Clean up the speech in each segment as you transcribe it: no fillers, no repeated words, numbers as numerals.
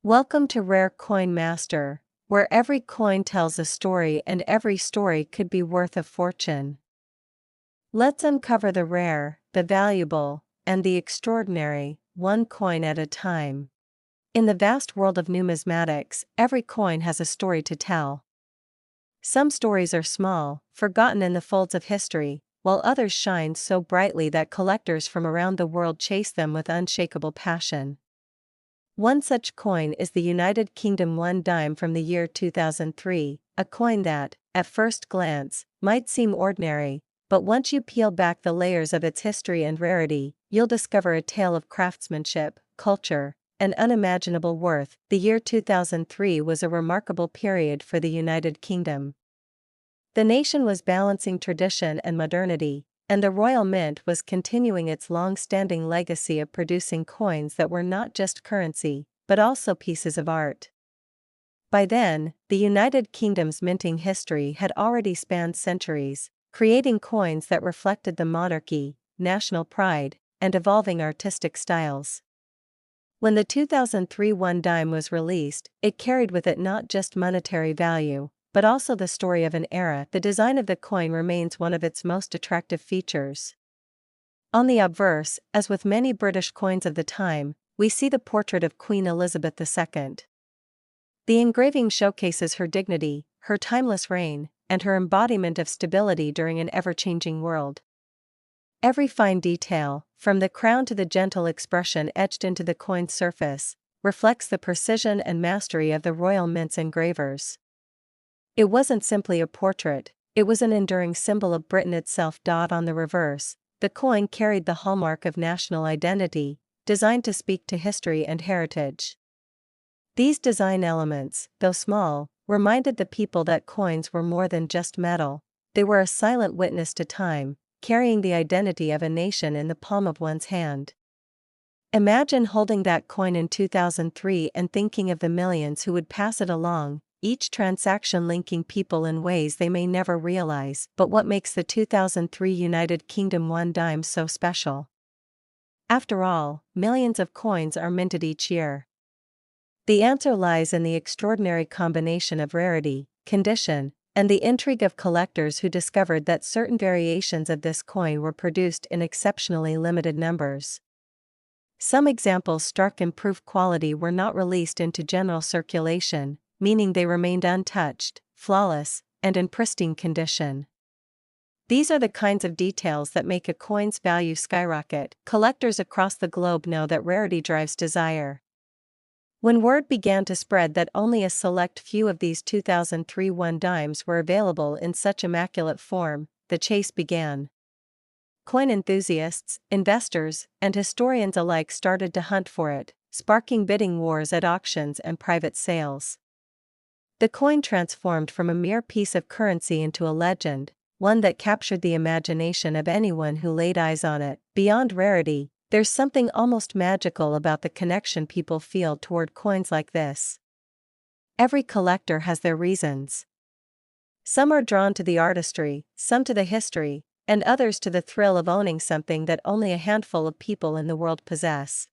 Welcome to Rare Coin Master, where every coin tells a story and every story could be worth a fortune. Let's uncover the rare, the valuable, and the extraordinary, one coin at a time. In the vast world of numismatics, every coin has a story to tell. Some stories are small, forgotten in the folds of history, while others shine so brightly that collectors from around the world chase them with unshakable passion. One such coin is the United Kingdom 1 dime from the year 2003, a coin that, at first glance, might seem ordinary, but once you peel back the layers of its history and rarity, you'll discover a tale of craftsmanship, culture, and unimaginable worth. The year 2003 was a remarkable period for the United Kingdom. The nation was balancing tradition and modernity, and the Royal Mint was continuing its long-standing legacy of producing coins that were not just currency, but also pieces of art. By then, the United Kingdom's minting history had already spanned centuries, creating coins that reflected the monarchy, national pride, and evolving artistic styles. When the 2003 1 dime was released, it carried with it not just monetary value, but also the story of an era. The design of the coin remains one of its most attractive features. On the obverse, as with many British coins of the time, we see the portrait of Queen Elizabeth II. The engraving showcases her dignity, her timeless reign, and her embodiment of stability during an ever-changing world. Every fine detail, from the crown to the gentle expression etched into the coin's surface, reflects the precision and mastery of the Royal Mint's engravers. It wasn't simply a portrait, it was an enduring symbol of Britain itself. On the reverse, the coin carried the hallmark of national identity, designed to speak to history and heritage. These design elements, though small, reminded the people that coins were more than just metal. They were a silent witness to time, carrying the identity of a nation in the palm of one's hand. Imagine holding that coin in 2003 and thinking of the millions who would pass it along, each transaction linking people in ways they may never realize. But what makes the 2003 United Kingdom 1 dime so special? After all, millions of coins are minted each year. The answer lies in the extraordinary combination of rarity, condition, and the intrigue of collectors who discovered that certain variations of this coin were produced in exceptionally limited numbers. Some examples struck improved quality were not released into general circulation, meaning they remained untouched, flawless, and in pristine condition. These are the kinds of details that make a coin's value skyrocket. Collectors across the globe know that rarity drives desire. When word began to spread that only a select few of these 2003 1 dimes were available in such immaculate form, the chase began. Coin enthusiasts, investors, and historians alike started to hunt for it, sparking bidding wars at auctions and private sales. The coin transformed from a mere piece of currency into a legend, one that captured the imagination of anyone who laid eyes on it. Beyond rarity, there's something almost magical about the connection people feel toward coins like this. Every collector has their reasons. Some are drawn to the artistry, some to the history, and others to the thrill of owning something that only a handful of people in the world possess.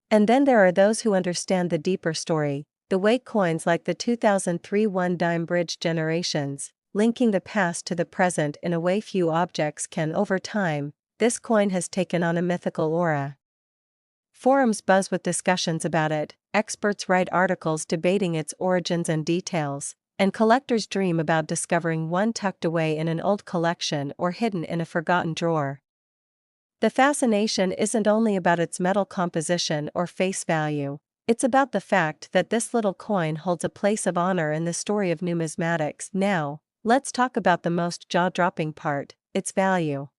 And then there are those who understand the deeper story, the way coins like the 2003 1 dime bridge generations, linking the past to the present in a way few objects can. Over time, this coin has taken on a mythical aura. Forums buzz with discussions about it, experts write articles debating its origins and details, and collectors dream about discovering one tucked away in an old collection or hidden in a forgotten drawer. The fascination isn't only about its metal composition or face value, it's about the fact that this little coin holds a place of honor in the story of numismatics. Now, let's talk about the most jaw-dropping part, its value.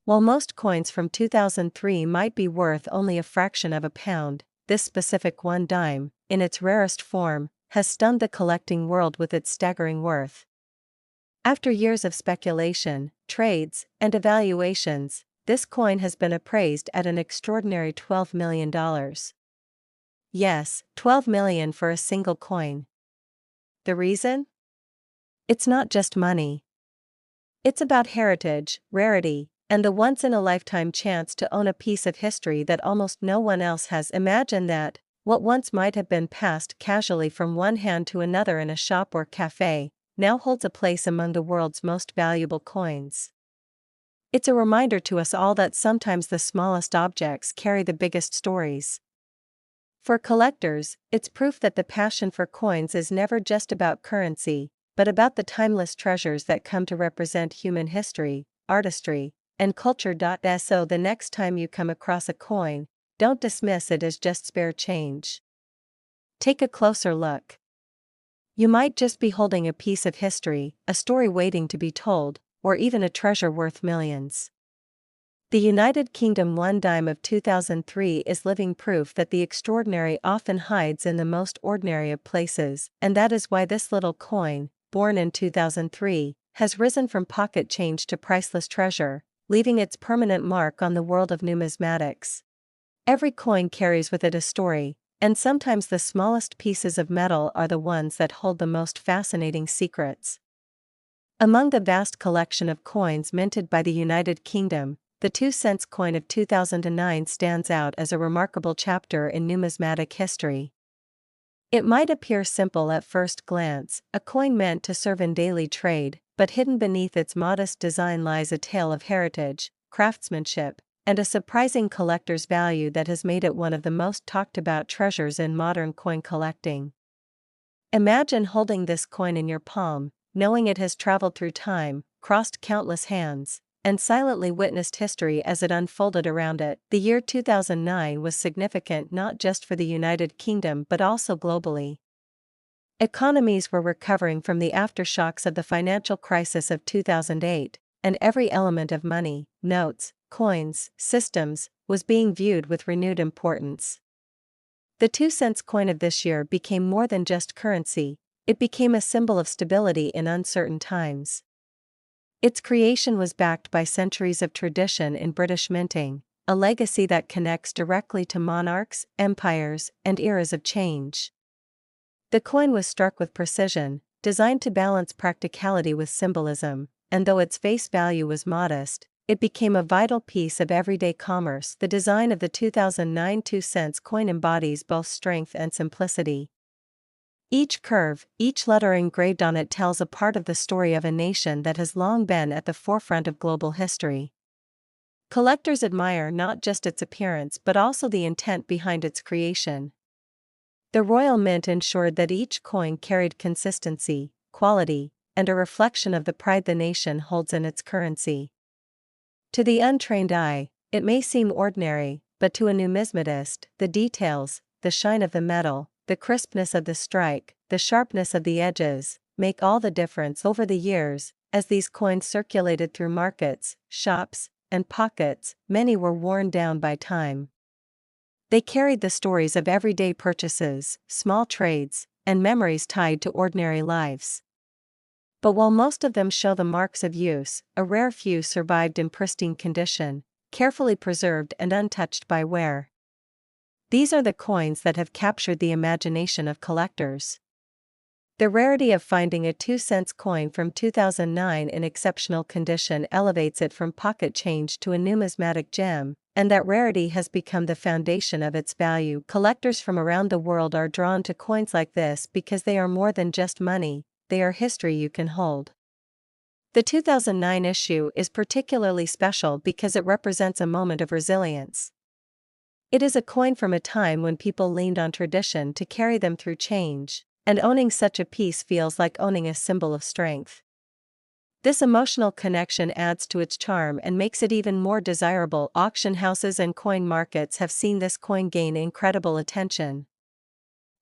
While most coins from 2003 might be worth only a fraction of a pound, this specific 1 dime, in its rarest form, has stunned the collecting world with its staggering worth. After years of speculation, trades, and evaluations, this coin has been appraised at an extraordinary $12 million. Yes, $12 million for a single coin. The reason? It's not just money. It's about heritage, rarity, and the once-in-a-lifetime chance to own a piece of history that almost no one else has. Imagine that, What once might have been passed casually from one hand to another in a shop or cafe, now holds a place among the world's most valuable coins. It's a reminder to us all that sometimes the smallest objects carry the biggest stories. For collectors, it's proof that the passion for coins is never just about currency, but about the timeless treasures that come to represent human history, artistry, and culture. So the next time you come across a coin, don't dismiss it as just spare change. Take a closer look. You might just be holding a piece of history, a story waiting to be told, or even a treasure worth millions. The United Kingdom $1 of 2003 is living proof that the extraordinary often hides in the most ordinary of places, and that is why this little coin, born in 2003, has risen from pocket change to priceless treasure, leaving its permanent mark on the world of numismatics. Every coin carries with it a story, and sometimes the smallest pieces of metal are the ones that hold the most fascinating secrets. Among the vast collection of coins minted by the United Kingdom, the 2-cent coin of 2009 stands out as a remarkable chapter in numismatic history. It might appear simple at first glance, a coin meant to serve in daily trade, but hidden beneath its modest design lies a tale of heritage, craftsmanship, and a surprising collector's value that has made it one of the most talked about treasures in modern coin collecting. Imagine holding this coin in your palm, knowing it has traveled through time, crossed countless hands, and silently witnessed history as it unfolded around it. The year 2009 was significant not just for the United Kingdom but also globally. Economies were recovering from the aftershocks of the financial crisis of 2008, and every element of money, notes, coins, systems, was being viewed with renewed importance. The 2-cent coin of this year became more than just currency, it became a symbol of stability in uncertain times. Its creation was backed by centuries of tradition in British minting, a legacy that connects directly to monarchs, empires, and eras of change. The coin was struck with precision, designed to balance practicality with symbolism, and though its face value was modest, it became a vital piece of everyday commerce. The design of the 2009 2-cent coin embodies both strength and simplicity. Each curve, each letter engraved on it tells a part of the story of a nation that has long been at the forefront of global history. Collectors admire not just its appearance but also the intent behind its creation. The Royal Mint ensured that each coin carried consistency, quality, and a reflection of the pride the nation holds in its currency. To the untrained eye, it may seem ordinary, but to a numismatist, the details, the shine of the metal, the crispness of the strike, the sharpness of the edges, make all the difference. Over the years, as these coins circulated through markets, shops, and pockets, many were worn down by time. They carried the stories of everyday purchases, small trades, and memories tied to ordinary lives. But while most of them show the marks of use, a rare few survived in pristine condition, carefully preserved and untouched by wear. These are the coins that have captured the imagination of collectors. The rarity of finding a 2-cent coin from 2009 in exceptional condition elevates it from pocket change to a numismatic gem, and that rarity has become the foundation of its value. Collectors from around the world are drawn to coins like this because they are more than just money, they are history you can hold. The 2009 issue is particularly special because it represents a moment of resilience. It is a coin from a time when people leaned on tradition to carry them through change, and owning such a piece feels like owning a symbol of strength. This emotional connection adds to its charm and makes it even more desirable. Auction houses and coin markets have seen this coin gain incredible attention.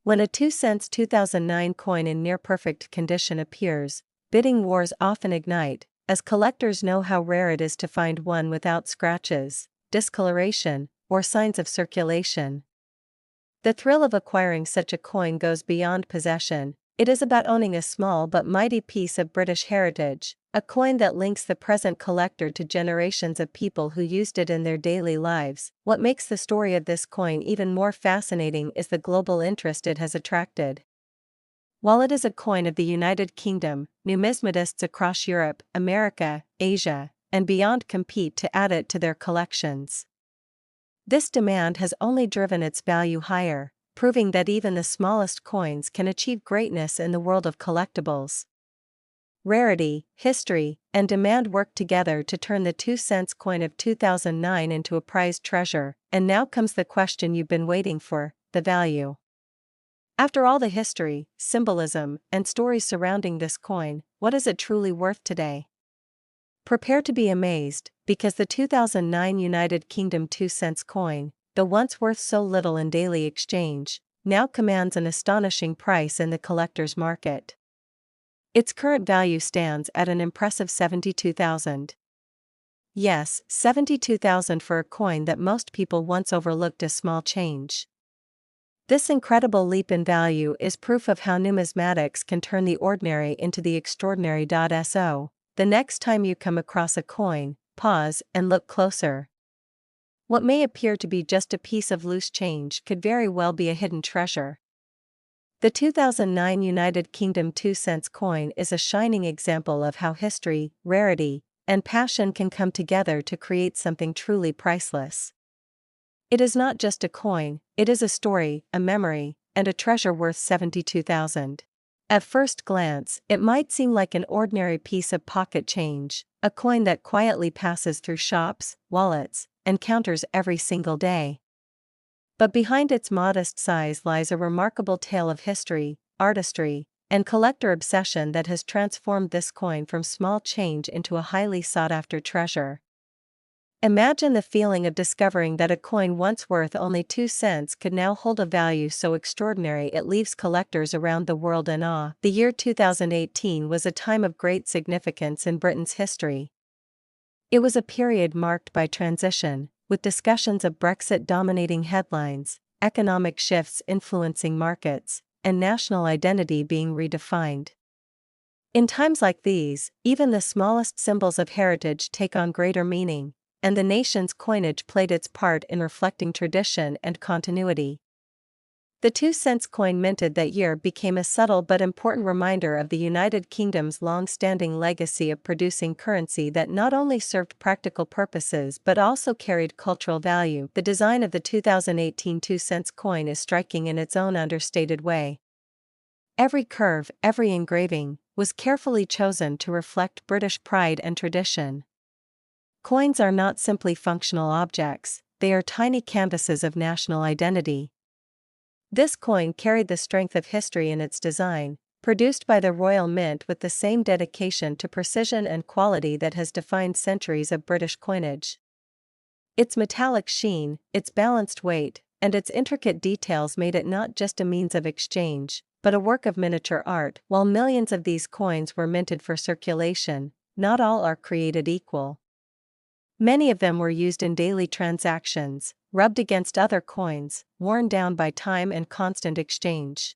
When a 2-cent 2009 coin in near-perfect condition appears, bidding wars often ignite, as collectors know how rare it is to find one without scratches, discoloration, or signs of circulation. The thrill of acquiring such a coin goes beyond possession. It is about owning a small but mighty piece of British heritage, a coin that links the present collector to generations of people who used it in their daily lives. What makes the story of this coin even more fascinating is the global interest it has attracted. While it is a coin of the United Kingdom, numismatists across Europe, America, Asia, and beyond compete to add it to their collections. This demand has only driven its value higher, proving that even the smallest coins can achieve greatness in the world of collectibles. Rarity, history, and demand worked together to turn the 2-cent coin of 2009 into a prized treasure, and now comes the question you've been waiting for: the value. After all the history, symbolism, and stories surrounding this coin, what is it truly worth today? Prepare to be amazed, because the 2009 United Kingdom 2-cent coin, though once worth so little in daily exchange, now commands an astonishing price in the collector's market. Its current value stands at an impressive $72,000. Yes, $72,000 for a coin that most people once overlooked as small change. This incredible leap in value is proof of how numismatics can turn the ordinary into the extraordinary. So, the next time you come across a coin, pause and look closer. What may appear to be just a piece of loose change could very well be a hidden treasure. The 2009 United Kingdom 2-cent coin is a shining example of how history, rarity, and passion can come together to create something truly priceless. It is not just a coin, it is a story, a memory, and a treasure worth $72,000. At first glance, it might seem like an ordinary piece of pocket change, a coin that quietly passes through shops, wallets, and counters every single day. But behind its modest size lies a remarkable tale of history, artistry, and collector obsession that has transformed this coin from small change into a highly sought-after treasure. Imagine the feeling of discovering that a coin once worth only 2 cents could now hold a value so extraordinary it leaves collectors around the world in awe. The year 2018 was a time of great significance in Britain's history. It was a period marked by transition, with discussions of Brexit dominating headlines, economic shifts influencing markets, and national identity being redefined. In times like these, even the smallest symbols of heritage take on greater meaning, and the nation's coinage played its part in reflecting tradition and continuity. The 2-cent coin minted that year became a subtle but important reminder of the United Kingdom's long-standing legacy of producing currency that not only served practical purposes but also carried cultural value. The design of the 2018 2-cent coin is striking in its own understated way. Every curve, every engraving, was carefully chosen to reflect British pride and tradition. Coins are not simply functional objects, they are tiny canvases of national identity. This coin carried the strength of history in its design, produced by the Royal Mint with the same dedication to precision and quality that has defined centuries of British coinage. Its metallic sheen, its balanced weight, and its intricate details made it not just a means of exchange, but a work of miniature art. While millions of these coins were minted for circulation, not all are created equal. Many of them were used in daily transactions, rubbed against other coins, worn down by time and constant exchange.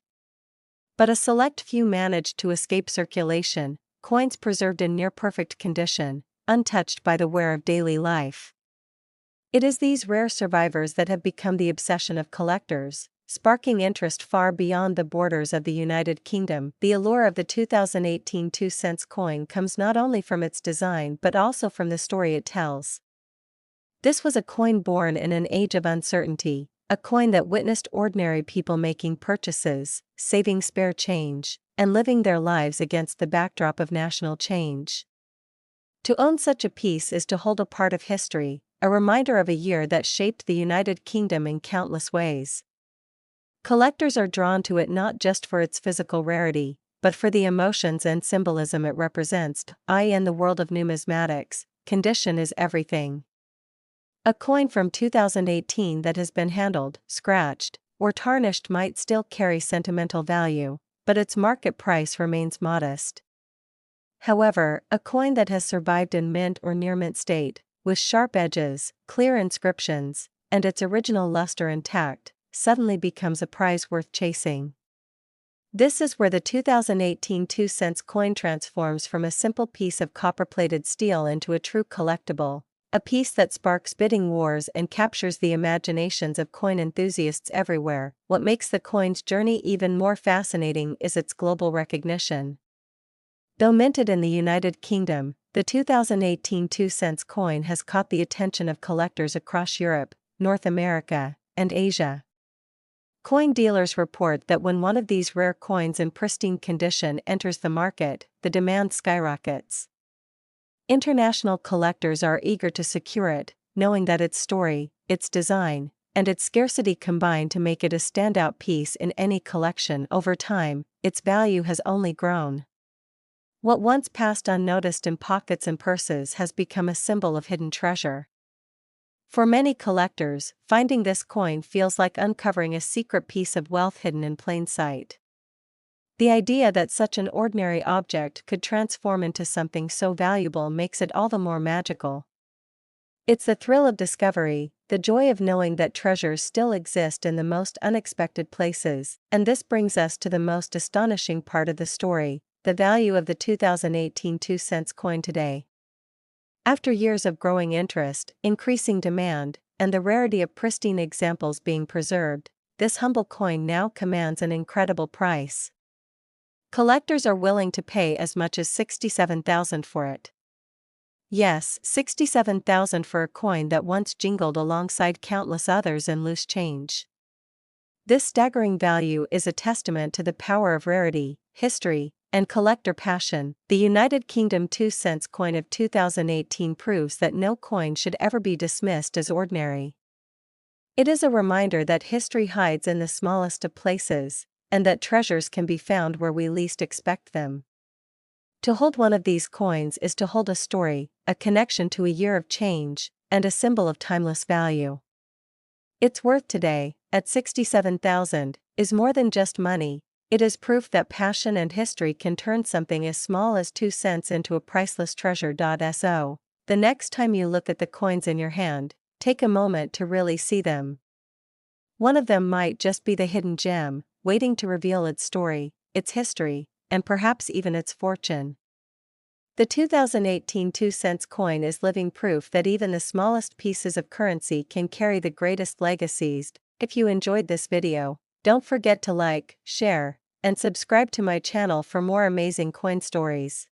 But a select few managed to escape circulation, coins preserved in near-perfect condition, untouched by the wear of daily life. It is these rare survivors that have become the obsession of collectors, sparking interest far beyond the borders of the United Kingdom. The allure of the 2018 2-cent coin comes not only from its design but also from the story it tells. This was a coin born in an age of uncertainty, a coin that witnessed ordinary people making purchases, saving spare change, and living their lives against the backdrop of national change. To own such a piece is to hold a part of history, a reminder of a year that shaped the United Kingdom in countless ways. Collectors are drawn to it not just for its physical rarity, but for the emotions and symbolism it represents. In the world of numismatics, condition is everything. A coin from 2018 that has been handled, scratched, or tarnished might still carry sentimental value, but its market price remains modest. However, a coin that has survived in mint or near-mint state, with sharp edges, clear inscriptions, and its original luster intact, suddenly becomes a prize worth chasing. This is where the 2018 2-cent coin transforms from a simple piece of copper-plated steel into a true collectible, a piece that sparks bidding wars and captures the imaginations of coin enthusiasts everywhere. What makes the coin's journey even more fascinating is its global recognition. Though minted in the United Kingdom, the 2018 2-cent coin has caught the attention of collectors across Europe, North America, and Asia. Coin dealers report that when one of these rare coins in pristine condition enters the market, the demand skyrockets. International collectors are eager to secure it, knowing that its story, its design, and its scarcity combine to make it a standout piece in any collection. Over time, its value has only grown. What once passed unnoticed in pockets and purses has become a symbol of hidden treasure. For many collectors, finding this coin feels like uncovering a secret piece of wealth hidden in plain sight. The idea that such an ordinary object could transform into something so valuable makes it all the more magical. It's the thrill of discovery, the joy of knowing that treasures still exist in the most unexpected places, and this brings us to the most astonishing part of the story: the value of the 2018 2-cent coin today. After years of growing interest, increasing demand, and the rarity of pristine examples being preserved, this humble coin now commands an incredible price. Collectors are willing to pay as much as $67,000 for it. Yes, $67,000 for a coin that once jingled alongside countless others in loose change. This staggering value is a testament to the power of rarity, history, and collector passion. The United Kingdom 2-cent coin of 2018 proves that no coin should ever be dismissed as ordinary. It is a reminder that history hides in the smallest of places, and that treasures can be found where we least expect them. To hold one of these coins is to hold a story, a connection to a year of change, and a symbol of timeless value. Its worth today, at $67,000, is more than just money. It is proof that passion and history can turn something as small as 2 cents into a priceless treasure. So, the next time you look at the coins in your hand, take a moment to really see them. One of them might just be the hidden gem, waiting to reveal its story, its history, and perhaps even its fortune. The 2018 2-cent coin is living proof that even the smallest pieces of currency can carry the greatest legacies. If you enjoyed this video, don't forget to like, share, and subscribe to my channel for more amazing coin stories.